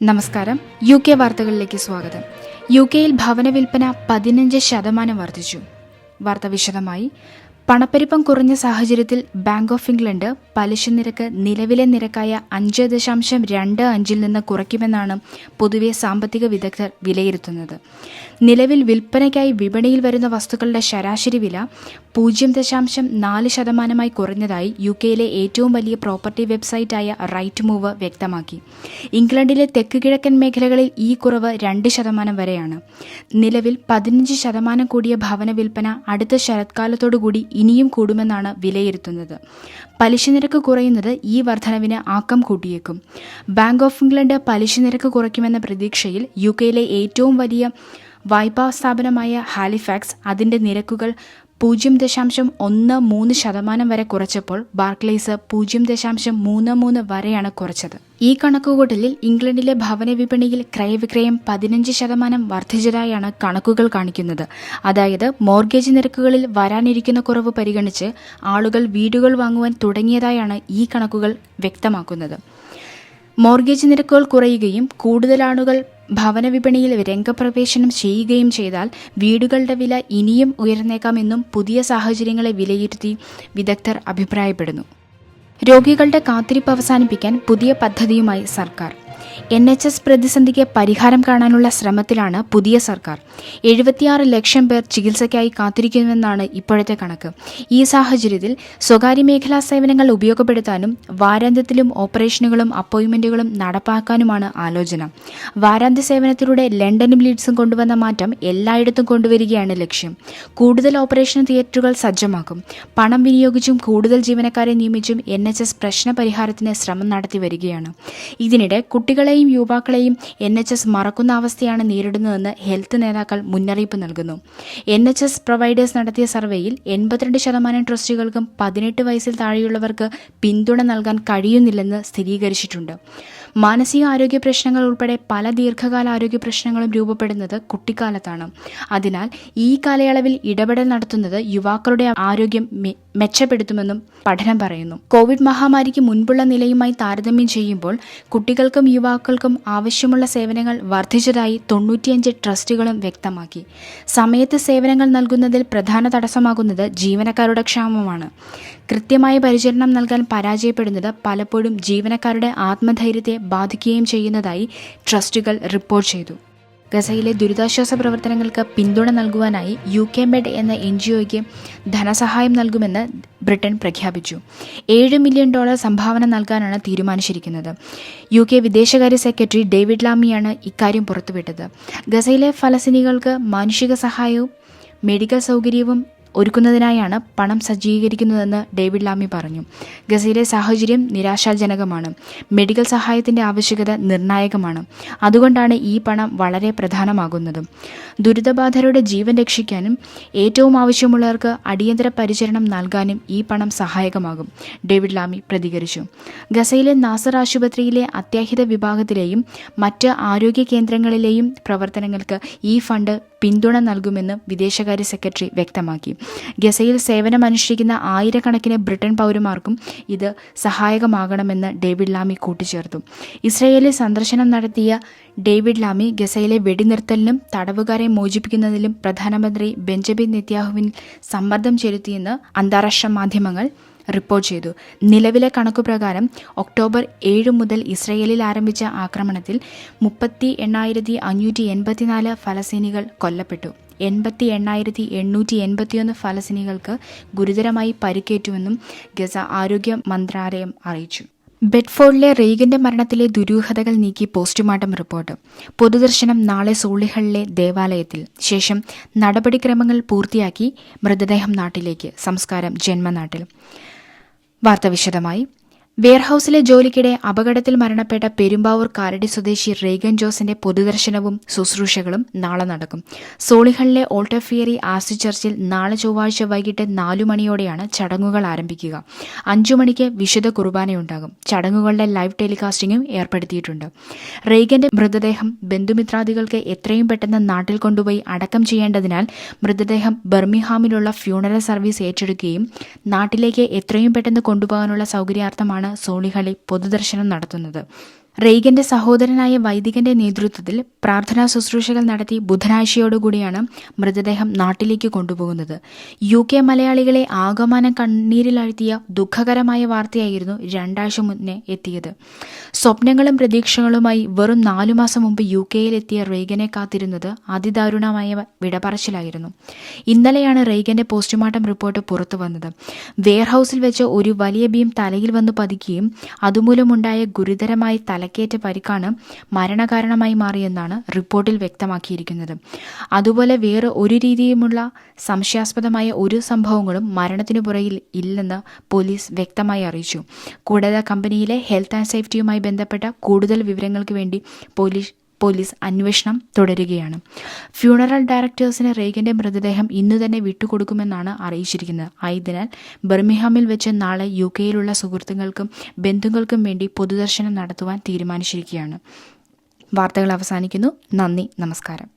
നമസ്കാരം. UK വാർത്തകളിലേക്ക് സ്വാഗതം. UKയിൽ ഭവന വിൽപ്പന 15% വർദ്ധിച്ചു. വാർത്ത വിശദമായി. പണപ്പെരുപ്പം കുറഞ്ഞ സാഹചര്യത്തിൽ ബാങ്ക് ഓഫ് ഇംഗ്ലണ്ട് പലിശ നിരക്ക് നിലവിലെ നിരക്കായ 5.25 നിന്ന് കുറയ്ക്കുമെന്നാണ് പൊതുവെ സാമ്പത്തിക വിദഗ്ധർ വിലയിരുത്തുന്നത്. നിലവിൽ വിൽപ്പനയ്ക്കായി വിപണിയിൽ വരുന്ന വസ്തുക്കളുടെ ശരാശരി വില 0.4% കുറഞ്ഞതായി UKയിലെ ഏറ്റവും വലിയ പ്രോപ്പർട്ടി വെബ്സൈറ്റായ റൈറ്റ് മൂവ് വ്യക്തമാക്കി. ഇംഗ്ലണ്ടിലെ തെക്ക് കിഴക്കൻ മേഖലകളിൽ ഈ കുറവ് 2% വരെയാണ്. നിലവിൽ 15% കൂടിയ ഭവന വിൽപ്പന അടുത്ത ശരത്കാലത്തോടുകൂടി ഇനിയും കൂടുമെന്നാണ് വിലയിരുത്തുന്നത്. പലിശ നിരക്ക് കുറയുന്നത് ഈ വർധനവിന് ആക്കം കൂട്ടിയേക്കും. ബാങ്ക് ഓഫ് ഇംഗ്ലണ്ട് പലിശ നിരക്ക് കുറയ്ക്കുമെന്ന പ്രതീക്ഷയിൽ UKയിലെ ഏറ്റവും വലിയ വായ്പാ സ്ഥാപനമായ ഹാലിഫാക്സ് അതിന്റെ നിരക്കുകൾ 0.13% വരെ കുറച്ചപ്പോൾ ബാർക്ലേസ് 0.33 വരെയാണ് കുറച്ചത്. ഈ കണക്കുകൂട്ടലിൽ ഇംഗ്ലണ്ടിലെ ഭവന വിപണിയിൽ ക്രയവിക്രയം 15% വർദ്ധിച്ചതായാണ് കണക്കുകൾ കാണിക്കുന്നത്. അതായത് മോർഗേജ് നിരക്കുകളിൽ വരാനിരിക്കുന്ന കുറവ് പരിഗണിച്ച് ആളുകൾ വീടുകൾ വാങ്ങുവാൻ തുടങ്ങിയതായാണ് ഈ കണക്കുകൾ വ്യക്തമാക്കുന്നത്. മോർഗേജ് നിരക്കുകൾ കുറയുകയും കൂടുതൽ ആളുകൾ ഭവന വിപണിയിൽ രംഗപ്രവേശനം ചെയ്യുകയും ചെയ്താൽ വീടുകളുടെ വില ഇനിയും ഉയർന്നേക്കാമെന്നും പുതിയ സാഹചര്യങ്ങളെ വിലയിരുത്തി വിദഗ്ധർ അഭിപ്രായപ്പെടുന്നു. രോഗികളുടെ കാത്തിരിപ്പ് അവസാനിപ്പിക്കാൻ പുതിയ പദ്ധതിയുമായി സർക്കാർ. NHS പ്രതിസന്ധിക്ക് പരിഹാരം കാണാനുള്ള ശ്രമത്തിലാണ് പുതിയ സർക്കാർ. 76 ലക്ഷം പേർ ചികിത്സയ്ക്കായി കാത്തിരിക്കുമെന്നാണ് ഇപ്പോഴത്തെ കണക്ക്. ഈ സാഹചര്യത്തിൽ സ്വകാര്യ മേഖലാ സേവനങ്ങൾ ഉപയോഗപ്പെടുത്താനും വാരാന്ത്യത്തിലും ഓപ്പറേഷനുകളും അപ്പോയിന്റ്മെന്റുകളും നടപ്പാക്കാനുമാണ് ആലോചന. വാരാന്ത്യ സേവനത്തിലൂടെ ലണ്ടനും ലീഡ്സും കൊണ്ടുവന്ന മാറ്റം എല്ലായിടത്തും കൊണ്ടുവരികയാണ് ലക്ഷ്യം. കൂടുതൽ ഓപ്പറേഷൻ തിയേറ്ററുകൾ സജ്ജമാക്കും. പണം വിനിയോഗിച്ചും കൂടുതൽ ജീവനക്കാരെ നിയമിച്ചും NHS പ്രശ്ന പരിഹാരത്തിന് ശ്രമം നടത്തി വരികയാണ്. ഇതിനിടെ കുട്ടികളെയും യുവാക്കളെയും NHS മറക്കുന്ന അവസ്ഥയാണ് നേരിടുന്നതെന്ന് ഹെൽത്ത് നേതാക്കൾ മുന്നറിയിപ്പ് നൽകുന്നു. NHS പ്രൊവൈഡേഴ്സ് നടത്തിയ സർവേയിൽ 82% ട്രസ്റ്റുകൾക്കും 18 വയസ്സിൽ താഴെയുള്ളവർക്ക് പിന്തുണ നൽകാൻ കഴിയുന്നില്ലെന്ന് സ്ഥിരീകരിച്ചിട്ടുണ്ട്. മാനസിക ആരോഗ്യ പ്രശ്നങ്ങൾ ഉൾപ്പെടെ പല ദീർഘകാല ആരോഗ്യ പ്രശ്നങ്ങളും രൂപപ്പെടുന്നത് കുട്ടിക്കാലത്താണ്. അതിനാൽ ഈ കാലയളവിൽ ഇടപെടൽ നടത്തുന്നത് യുവാക്കളുടെ ആരോഗ്യം മെച്ചപ്പെടുത്തുമെന്നും പഠനം പറയുന്നു. കോവിഡ് മഹാമാരിക്ക് മുൻപുള്ള നിലയുമായി താരതമ്യം ചെയ്യുമ്പോൾ കുട്ടികൾക്കും യുവാക്കൾക്കും ആവശ്യമുള്ള സേവനങ്ങൾ വർദ്ധിച്ചതായി 95 ട്രസ്റ്റുകളും വ്യക്തമാക്കി. സമയത്ത് സേവനങ്ങൾ നൽകുന്നതിൽ പ്രധാന തടസ്സമാകുന്നത് ജീവനക്കാരുടെ ക്ഷാമമാണ്. കൃത്യമായ പരിചരണം നൽകാൻ പരാജയപ്പെടുന്നത് പലപ്പോഴും ജീവനക്കാരുടെ ആത്മധൈര്യത്തെ ബാധിക്കുകയും ചെയ്യുന്നതായി ട്രസ്റ്റുകൾ റിപ്പോർട്ട് ചെയ്തു. ഗസയിലെ ദുരിതാശ്വാസ പ്രവർത്തനങ്ങൾക്ക് പിന്തുണ നൽകുവാനായി UK Med എന്ന NGOയ്ക്ക് ധനസഹായം നൽകുമെന്ന് ബ്രിട്ടൻ പ്രഖ്യാപിച്ചു. $7 മില്യൺ സംഭാവന നൽകാനാണ് തീരുമാനിച്ചിരിക്കുന്നത്. UK വിദേശകാര്യ സെക്രട്ടറി ഡേവിഡ് ലാമിയാണ് ഇക്കാര്യം പുറത്തുവിട്ടത്. ഗസയിലെ ഫലസ്തീനികൾക്ക് മാനുഷിക സഹായവും മെഡിക്കൽ സൗകര്യവും ഒരുക്കുന്നതിനായാണ് പണം സജ്ജീകരിക്കുന്നതെന്ന് ഡേവിഡ് ലാമി പറഞ്ഞു. ഗസയിലെ സാഹചര്യം നിരാശാജനകമാണ്. മെഡിക്കൽ സഹായത്തിന്റെ ആവശ്യകത നിർണായകമാണ്. അതുകൊണ്ടാണ് ഈ പണം വളരെ പ്രധാനമാകുന്നത്. ദുരിതബാധിതരുടെ ജീവൻ രക്ഷിക്കാനും ഏറ്റവും ആവശ്യമുള്ളവർക്ക് അടിയന്തര പരിചരണം നൽകാനും ഈ പണം സഹായകമാകും, ഡേവിഡ് ലാമി പ്രതികരിച്ചു. ഗസയിലെ നാസർ ആശുപത്രിയിലെ അത്യാഹിത വിഭാഗത്തിലെയും മറ്റ് ആരോഗ്യ കേന്ദ്രങ്ങളിലെയും പ്രവർത്തനങ്ങൾക്ക് ഈ ഫണ്ട് പിന്തുണ നൽകുമെന്ന് വിദേശകാര്യ സെക്രട്ടറി വ്യക്തമാക്കി. ഗസയിൽ സേവനമനുഷ്ഠിക്കുന്ന ആയിരക്കണക്കിന് ബ്രിട്ടൻ പൗരന്മാർക്കും ഇത് സഹായകമാകണമെന്ന് ഡേവിഡ് ലാമി കൂട്ടിച്ചേർത്തു. ഇസ്രയേലിൽ സന്ദർശനം നടത്തിയ ഡേവിഡ് ലാമി ഗസയിലെ വെടിനിർത്തലിനും തടവുകാരെ മോചിപ്പിക്കുന്നതിലും പ്രധാനമന്ത്രി ബെഞ്ചമിൻ നെതന്യാഹുവിൽ സമ്മർദ്ദം ചെലുത്തിയെന്ന് അന്താരാഷ്ട്ര മാധ്യമങ്ങൾ റിപ്പോർട്ട് ചെയ്തു. നിലവിലെ കണക്കുപ്രകാരം ഒക്ടോബർ 7 മുതൽ ഇസ്രയേലിൽ ആരംഭിച്ച ആക്രമണത്തിൽ 38,584 ഫലസ്തീനികൾ കൊല്ലപ്പെട്ടു. 88,881 ഫലസ്തീനികൾക്ക് ഗുരുതരമായി പരിക്കേറ്റുവെന്നും ഗസ ആരോഗ്യ മന്ത്രാലയം അറിയിച്ചു. ബെഡ്ഫോർഡിലെ റീഗന്റെ മരണത്തിലെ ദുരൂഹതകൾ നീക്കി പോസ്റ്റ്മോർട്ടം റിപ്പോർട്ട്. പൊതുദർശനം നാളെ സോളിഹളിലെ ദേവാലയത്തിൽ. ശേഷം നടപടിക്രമങ്ങൾ പൂർത്തിയാക്കി മൃതദേഹം നാട്ടിലേക്ക്. സംസ്കാരം ജന്മനാട്ടിൽ. വാർത്ത വിശദമായി. വെയർഹൌസിലെ ജോലിക്കിടെ അപകടത്തിൽ മരണപ്പെട്ട പെരുമ്പാവൂർ കാലടി സ്വദേശി റീഗൻ ജോസിന്റെ പൊതുദർശനവും ശുശ്രൂഷകളും നാളെ നടക്കും. സോളിഹളിലെ ഓൾട്ടർഫിയറി ആസിഡ് ചർച്ചിൽ നാളെ ചൊവ്വാഴ്ച വൈകിട്ട് 4 മണിയോടെയാണ് ചടങ്ങുകൾ ആരംഭിക്കുക. 5 മണിക്ക് വിശുദ്ധ കുർബാനയുണ്ടാകും. ചടങ്ങുകളുടെ ലൈവ് ടെലികാസ്റ്റിംഗും ഏർപ്പെടുത്തിയിട്ടുണ്ട്. റീഗന്റെ മൃതദേഹം ബന്ധുമിത്രാദികൾക്ക് എത്രയും പെട്ടെന്ന് നാട്ടിൽ കൊണ്ടുപോയി അടക്കം ചെയ്യേണ്ടതിനാൽ മൃതദേഹം ബർമിംഗ്ഹാമിലുള്ള ഫ്യൂണറൽ സർവീസ് ഏറ്റെടുക്കുകയും നാട്ടിലേക്ക് എത്രയും പെട്ടെന്ന് കൊണ്ടുപോകാനുള്ള സൗകര്യാർത്ഥമാണ് സോളിഹളിൽ പൊതുദർശനം നടത്തുന്നത്. റെയ്ഗന്റെ സഹോദരനായ വൈദികന്റെ നേതൃത്വത്തിൽ പ്രാർത്ഥനാ ശുശ്രൂഷകൾ നടത്തി ബുധനാഴ്ചയോടുകൂടിയാണ് മൃതദേഹം നാട്ടിലേക്ക് കൊണ്ടുപോകുന്നത്. UK മലയാളികളെ ആകമാനം കണ്ണീരിലാഴ്ത്തിയ ദുഃഖകരമായ വാർത്തയായിരുന്നു 2 ആഴ്ച മുന്നേ എത്തിയത്. സ്വപ്നങ്ങളും പ്രതീക്ഷകളുമായി വെറും 4 മാസം മുമ്പ് UK-യിലെത്തിയ റെയ്ഗനെ കാത്തിരുന്നത് അതിദാരുണമായ വിടപറച്ചിലായിരുന്നു. ഇന്നലെയാണ് റെയ്ഗന്റെ പോസ്റ്റ്മോർട്ടം റിപ്പോർട്ട് പുറത്തു വന്നത്. വെയർഹൌസിൽ വെച്ച് ഒരു വലിയ ബീം തലയിൽ വന്ന് പതിക്കുകയും അതുമൂലമുണ്ടായ ഗുരുതരമായ തലക്കേറ്റ പരിക്കാണ് മരണകാരണമായി മാറിയെന്നാണ് റിപ്പോർട്ടിൽ വ്യക്തമാക്കിയിരിക്കുന്നത്. അതുപോലെ വേറെ ഒരു രീതിയുമുള്ള സംശയാസ്പദമായ ഒരു സംഭവങ്ങളും മരണത്തിനു പുറകിൽ ഇല്ലെന്ന് പോലീസ് വ്യക്തമായി അറിയിച്ചു. കൂടാതെ കമ്പനിയിലെ ഹെൽത്ത് ആൻഡ് സേഫ്റ്റിയുമായി ബന്ധപ്പെട്ട കൂടുതൽ വിവരങ്ങൾക്ക് വേണ്ടി പോലീസ് അന്വേഷണം തുടരുകയാണ്. ഫ്യൂണറൽ ഡയറക്ടേഴ്സിന് റെയ്ഗന്റെ മൃതദേഹം ഇന്നു തന്നെ വിട്ടുകൊടുക്കുമെന്നാണ് അറിയിച്ചിരിക്കുന്നത്. ആയതിനാൽ ബർമിംഗ്ഹാമിൽ വെച്ച് നാളെ UK-യിലുള്ള സുഹൃത്തുക്കൾക്കും ബന്ധുക്കൾക്കും വേണ്ടി പൊതുദർശനം നടത്തുവാൻ തീരുമാനിച്ചിരിക്കുകയാണ്. വാർത്തകൾ അവസാനിക്കുന്നു. നന്ദി, നമസ്കാരം.